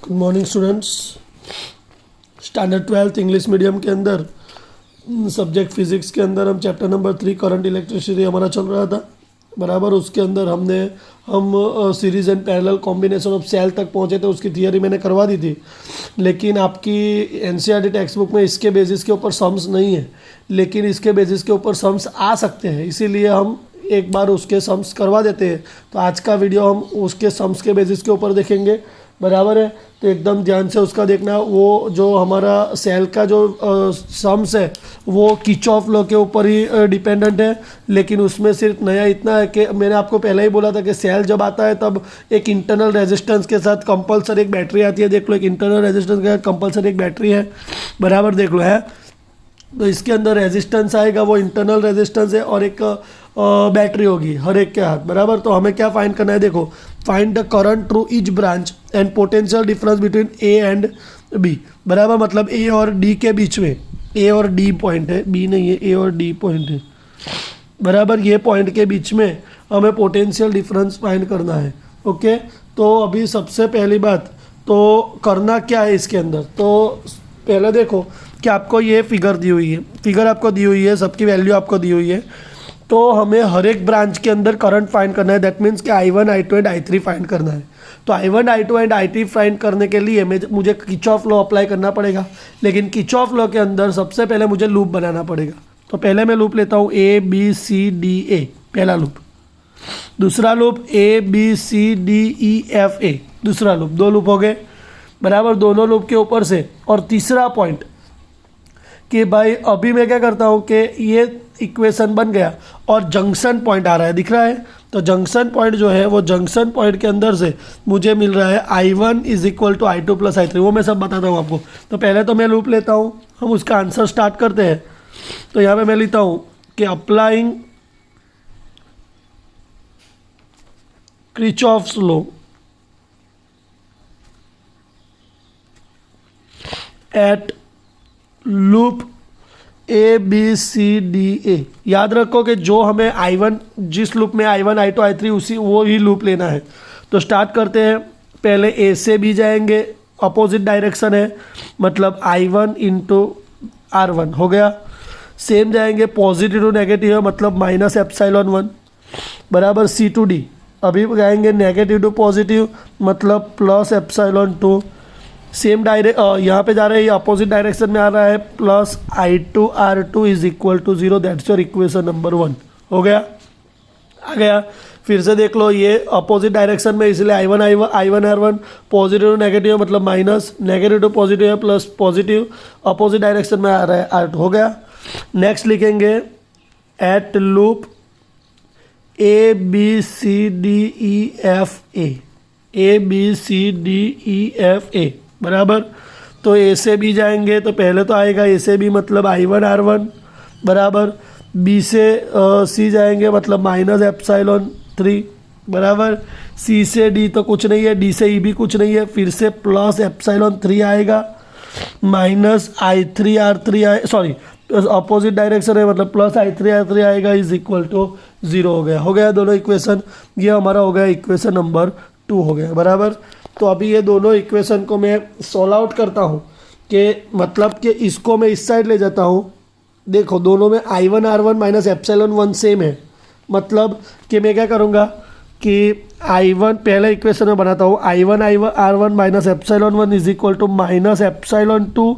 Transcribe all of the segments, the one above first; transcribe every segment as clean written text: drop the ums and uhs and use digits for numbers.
Good morning students. Standard 12th English medium के अंदर subject physics के अंदर हम चैप्टर नंबर 3 करंट इलेक्ट्रिसिटी हमारा चल रहा था बराबर। उसके अंदर हम series and parallel combination of cell तक पहुंचे थे। उसकी थियरी मैंने करवा दी थी, लेकिन आपकी एनसीईआरटी टेक्स्ट बुक में इसके बेसिस के ऊपर सम्स नहीं है, लेकिन इसके बेसिस के ऊपर सम्स आ सकते हैं, इसीलिए हम एक बार उसके सम्स करवा देते हैं। तो आज का वीडियो हम उसके सम्स के बेसिस के ऊपर देखेंगे बराबर है। तो एकदम ध्यान से उसका देखना। वो जो हमारा सेल का जो सम्स है वो किरचॉफ लॉ के ऊपर ही डिपेंडेंट है, लेकिन उसमें सिर्फ नया इतना है कि मैंने आपको पहले ही बोला था कि सेल जब आता है तब एक इंटरनल रेजिस्टेंस के साथ कंपलसरी एक बैटरी आती है। देख लो, एक इंटरनल रेजिस्टेंस के साथ कंपलसरी एक बैटरी है बराबर, देख लो है। तो इसके अंदर रेजिस्टेंस आएगा, वो इंटरनल रेजिस्टेंस है, और एक बैटरी होगी हर एक के हाथ बराबर। तो हमें क्या फाइंड करना है, देखो, find the current through each branch and potential difference between A and B बराबर। मतलब ए और डी के बीच में, ए और डी पॉइंट है, बी नहीं है, ए और डी पॉइंट है बराबर। ये पॉइंट के बीच में हमें पोटेंशियल डिफरेंस फाइंड करना है। ओके, तो अभी सबसे पहली बात तो करना क्या है इसके अंदर। तो पहले देखो कि आपको ये फिगर दी हुई है, फिगर आपको दी हुई है, सबकी वैल्यू आपको दी हुई है। तो हमें हर एक ब्रांच के अंदर करंट फाइंड करना है। दैट मीन्स कि I1, I2 and I3 find करना है। तो I1, I2 and I3 find करने के लिए मुझे किरचॉफ लॉ अप्लाई करना पड़ेगा, लेकिन किरचॉफ लॉ के अंदर सबसे पहले मुझे लूप बनाना पड़ेगा। तो पहले मैं लूप लेता हूँ A B C D A, पहला लूप। दूसरा loop A B C D E F A, दूसरा लूप। दो लूप हो गए बराबर, दोनों लूप के ऊपर से। और तीसरा पॉइंट कि भाई अभी मैं क्या करता हूँ कि ये इक्वेशन बन गया और जंक्शन पॉइंट आ रहा है, दिख रहा है। तो जंक्शन पॉइंट जो है वो जंक्शन पॉइंट के अंदर से मुझे मिल रहा है I1 is equal to I2 plus I3। वो मैं सब बताता हूँ आपको। तो पहले तो मैं लूप लेता हूँ, हम उसका आंसर स्टार्ट करते हैं। तो यहाँ पे मैं लिखता हूँ कि applying Kirchhoff's law at loop A B C D A। याद रखो कि जो हमें I1, जिस लूप में I1, I2, I3 उसी वो ही लूप लेना है। तो स्टार्ट करते हैं। पहले A से B जाएंगे, अपोजिट डायरेक्शन है, मतलब I1 इंटू R1 हो गया। सेम जाएंगे, पॉजिटिव टू नेगेटिव है, मतलब माइनस एप्सिलॉन 1 बराबर C टू D। अभी जाएंगे नेगेटिव टू पॉजिटिव, मतलब प्लस एप्सिलॉन 2। सेम यहाँ पे जा रहे हैं, ये अपोजिट डायरेक्शन में आ रहा है, plus I2 R2 is equal to 0। That's your equation number 1 हो गया। आ गया, फिर से देख लो, ये अपोजिट डायरेक्शन में, इसलिए I1 R1 positive to negative मतलब माइनस, नेगेटिव टू पॉजिटिव है प्लस, पॉजिटिव अपोजिट डायरेक्शन में आ रहा है R2 हो गया। नेक्स्ट लिखेंगे at loop A B C D E F A, A B C D E F A बराबर। तो A से B जाएंगे, तो पहले तो आएगा A से B मतलब I1 R1 बराबर। B से C जाएंगे मतलब माइनस एप्सिलॉन 3 बराबर। C से D तो कुछ नहीं है, D से E भी कुछ नहीं है, फिर से प्लस एप्सिलॉन 3 आएगा, माइनस I3 R3 आए, सॉरी अपोजिट डायरेक्शन है, मतलब प्लस I3 R3 आएगा इज इक्वल टू 0 हो गया। हो गया दोनों इक्वेशन। ये हमारा हो गया इक्वेशन नंबर 2 हो गया बराबर। तो अभी ये दोनों इक्वेशन को मैं सॉल्व आउट करता हूँ कि मतलब कि इसको मैं इस साइड ले जाता हूँ। देखो दोनों में I1 R1 minus epsilon 1 same है, मतलब कि मैं क्या करूँगा कि I1 पहले इक्वेशन में बनाता हूँ, I1 R1 minus epsilon 1 is equal to minus epsilon 2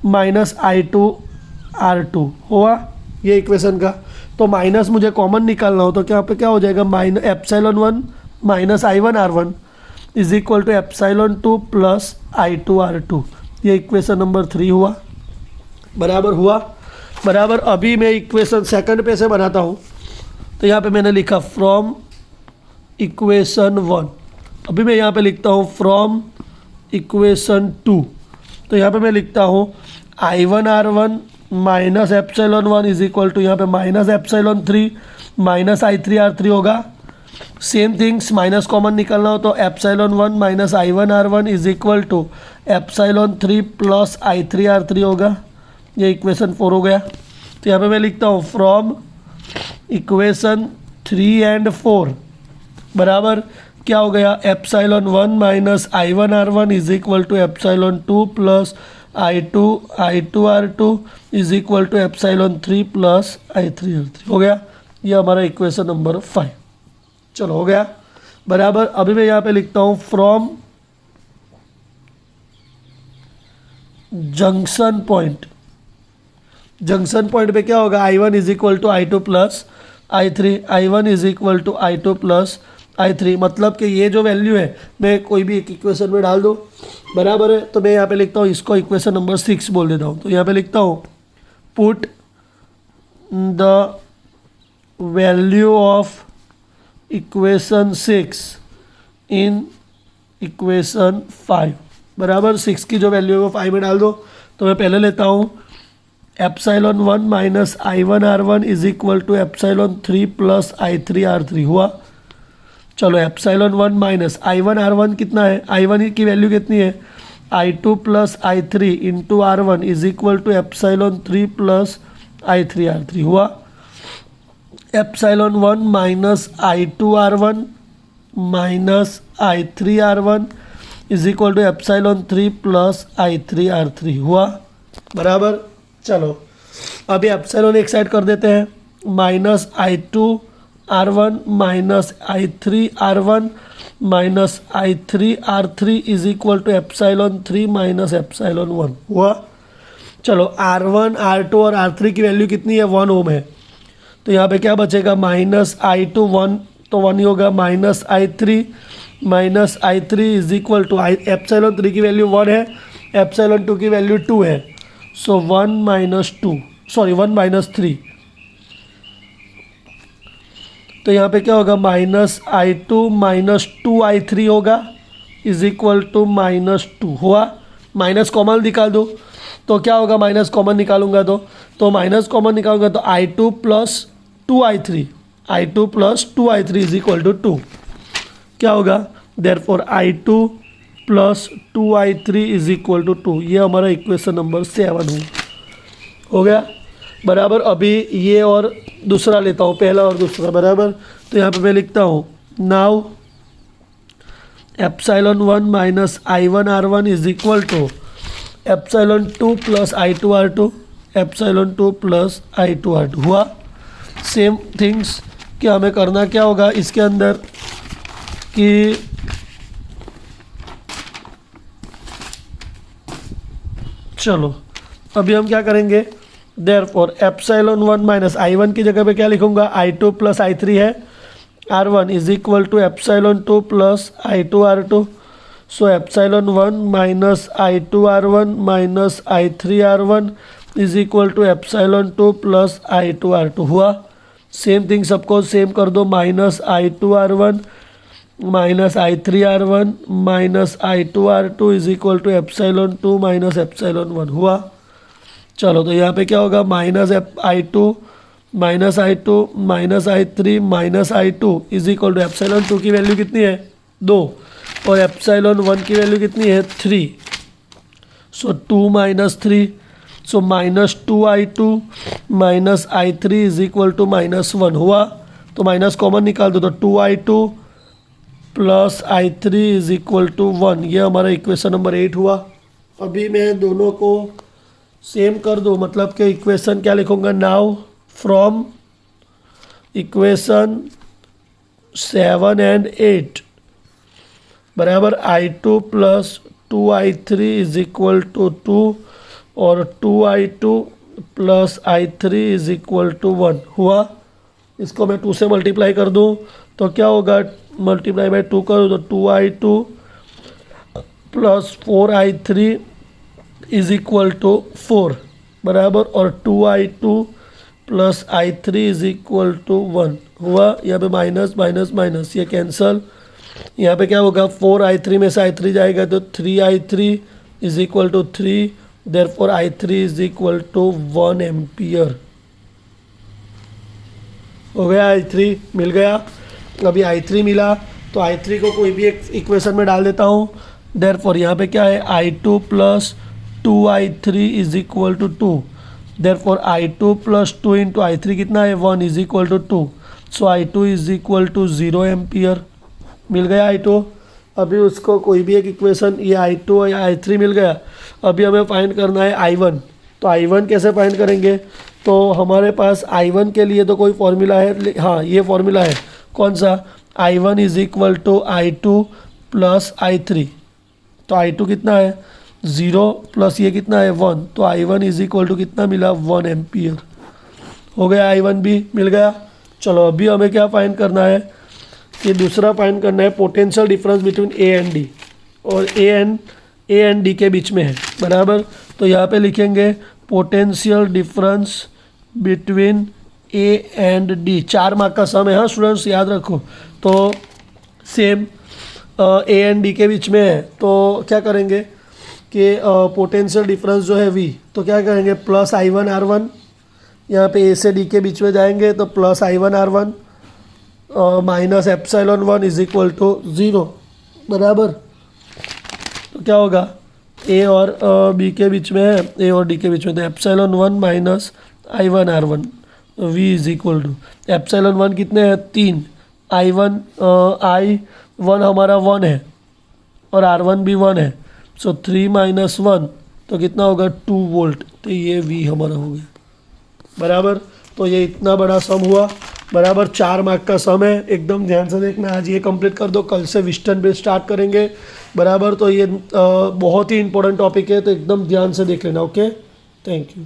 minus I2 R2 हुआ ये इक्वेशन का। तो माइनस मुझे कॉमन निकालना हो, तो क्या पे क्या हो जाएगा, minus epsilon 1 minus I1 R1 is equal to epsilon 2 plus I2 R2। ये इक्वेशन नंबर 3 हुआ बराबर, हुआ बराबर। अभी मैं इक्वेशन सेकंड पे से बनाता हूँ। तो यहाँ पे मैंने लिखा फ्रॉम इक्वेशन 1। अभी मैं यहाँ पे लिखता हूँ फ्रॉम इक्वेशन 2। तो यहाँ पे मैं लिखता हूँ I1 R1 minus epsilon 1 is equal to, यहाँ पे minus epsilon 3 minus I3 R3 होगा। सेम थिंग्स, माइनस कॉमन निकालना हो तो epsilon 1 minus I1 R1 is equal to epsilon 3 plus I3 R3 होगा। ये इक्वेशन 4 हो गया। तो यहाँ पे मैं लिखता हूँ फ्रॉम इक्वेशन 3 एंड 4 बराबर क्या हो गया, epsilon 1 minus I1R1 is equal to epsilon 2 plus I2R2 is equal to epsilon 3 plus I3R3 हो गया। ये हमारा इक्वेशन नंबर 5। चलो हो गया बराबर। अभी मैं यहाँ पे लिखता हूँ from junction point. Junction point पे क्या होगा, I1 is equal to I2 plus I3, I1 is equal to I2 plus I3। मतलब कि ये जो वैल्यू है मैं कोई भी एक इक्वेशन में डाल दूँ, बराबर है। तो मैं यहाँ पे लिखता हूँ, इसको इक्वेशन नंबर 6 बोल देता हूँ। तो यहाँ पे लिखता हूँ put the value of equation 6 in equation 5, बराबर। 6 की जो वैल्यू है वो 5 में डाल दो। तो मैं पहले लेता हूँ epsilon 1 minus I1R1 is equal to epsilon 3 plus I3R3 हुआ। चलो एप्साइलॉन 1 माइनस I1R1 कितना है, I1 की वैल्यू कितनी है, I2 plus I3 into R1 is equal to epsilon 3 plus I3R3 हुआ। Epsilon 1 minus I2R1 minus I3R1 is equal to epsilon 3 plus I3R3 हुआ, बराबर। चलो अभी एप्सिलॉन एक साइड कर देते हैं, minus I2R1 minus I3R1 minus I3R3 is equal to epsilon 3 minus epsilon 1 हुआ। चलो R1 R2 और R3 की वैल्यू कितनी है, 1 ओम है। तो यहाँ पे क्या बचेगा, माइनस I2 1 तो 1 ही होगा, minus I3 is equal to epsilon 3 की वैल्यू 1 है, एप्सिलॉन 2 की वैल्यू 2 है। सो 1 माइनस 3। तो यहाँ पे क्या होगा, माइनस I2 माइनस 2I3 होगा इज इक्वल टू माइनस 2 हुआ। माइनस कॉमन निकाल दो तो क्या होगा, माइनस कॉमन निकालूंगा तो माइनस कॉमन निकालूंगा तो I2 plus 2I3 is equal to 2 क्या होगा, therefore I2 plus 2I3 is equal to 2। ये हमारा इक्वेशन नंबर 7 हो गया, बराबर। अभी ये और दूसरा लेता हूँ, पहला और दूसरा, बराबर। तो यहाँ पे मैं लिखता हूँ now epsilon 1 minus I1R1 is equal to epsilon 2 plus I2R2, epsilon 2 plus I2R2 हुआ। सेम थिंग्स कि हमें करना क्या होगा इसके अंदर कि चलो अभी हम क्या करेंगे, देयरफॉर एप्सिलॉन 1 माइनस I1 की जगह पे क्या लिखूंगा, I2 प्लस I3 है, R1 is equal to epsilon 2 plus I2R2। So epsilon 1 minus I2R1 minus I3R1 is equal to epsilon 2 plus I2R2 हुआ। सेम थिंग सबको सेम कर दो, minus I2R1 minus I3R1 minus I2R2 is equal to epsilon 2 minus epsilon 1 हुआ। चलो तो यहाँ पे क्या होगा, minus I2 minus I2 minus I3 minus I2 is equal to epsilon 2 की वैल्यू कितनी है, 2, और एप्सिलॉन 1 की वैल्यू कितनी है, 3। So 2 minus 3, so minus 2I2 minus I3 is equal to minus 1 हुआ। तो माइनस कॉमन निकाल दो तो 2I2 plus I3 is equal to 1। ये हमारा इक्वेशन नंबर 8 हुआ। अभी मैं दोनों को सेम कर दूँ, मतलब कि इक्वेशन क्या लिखूँगा, नाउ फ्रॉम इक्वेशन 7 एंड 8 बराबर I2 plus 2I3 is equal to 2 और 2I2 plus I3 is equal to 1 हुआ। इसको मैं 2 से मल्टीप्लाई कर दूँ तो क्या होगा, मल्टीप्लाई बाय 2 करो तो 2I2 plus 4I3 is equal to 4 बराबर, और 2I2 plus I3 is equal to 1 हुआ। यहाँ पे माइनस माइनस माइनस ये कैंसल, यहाँ पे क्या होगा, 4I3 में से I3 जाएगा तो 3I3 is equal to 3, therefore I3 is equal to 1 ampere हो गया। I3 मिल गया। अभी I3 मिला तो I3 को कोई भी एक इक्वेशन में डाल देता हूँ, देयरफॉर यहाँ पे क्या है, I2 plus 2I3 is equal to 2, therefore I2 plus 2 into I3 कितना है, 1 is equal to 2। So I2 is equal to 0 ampere मिल गया I2। अभी उसको कोई भी एक इक्वेशन, ये I2 या I3 मिल गया। अभी हमें फाइंड करना है I1। तो I1 कैसे फाइंड करेंगे? तो हमारे पास I1 के लिए तो कोई फॉर्मूला है, हाँ ये फॉर्मूला है। कौन सा? I1 is equal to I2 plus I3। तो I2 कितना है? 0 प्लस ये कितना है? 1। तो I1 इज इक्वल टू कितना मिला? 1 एम्पियर। हो गया, I1 भी मिल गया। चलो अभी हमें क्या फाइंड करना है कि दूसरा फाइंड करना है potential difference between A and D, और ए एंड डी के बीच में है, बराबर। तो यहाँ पे लिखेंगे potential difference between A and D. 4 mark का सम है, हाँ स्टूडेंट्स याद रखो। तो सेम ए एंड डी के बीच में है, तो क्या करेंगे कि पोटेंशियल डिफरेंस जो है V, तो क्या करेंगे प्लस I1 R1, यहाँ पे ए से डी के बीच में जाएंगे तो plus I1 R1 minus epsilon 1 is equal to 0, बराबर। तो क्या होगा, ए और बी के बीच में है, ए और डी के बीच में, तो epsilon 1 minus I1 R1 V is equal to epsilon 1 कितने हैं? 3, I1 हमारा 1 है और R1 भी 1 है, सो 3 माइनस 1 तो कितना होगा? 2 वोल्ट। तो ये V हमारा हो गया, बराबर। तो ये इतना बड़ा सम हुआ, बराबर। 4 मार्क का सम है, एकदम ध्यान से देखना। आज ये कंप्लीट कर दो, कल से विस्टर्न बेस स्टार्ट करेंगे, बराबर। तो ये बहुत ही इंपॉर्टेंट टॉपिक है, तो एकदम ध्यान से देख लेना। Okay, thank you.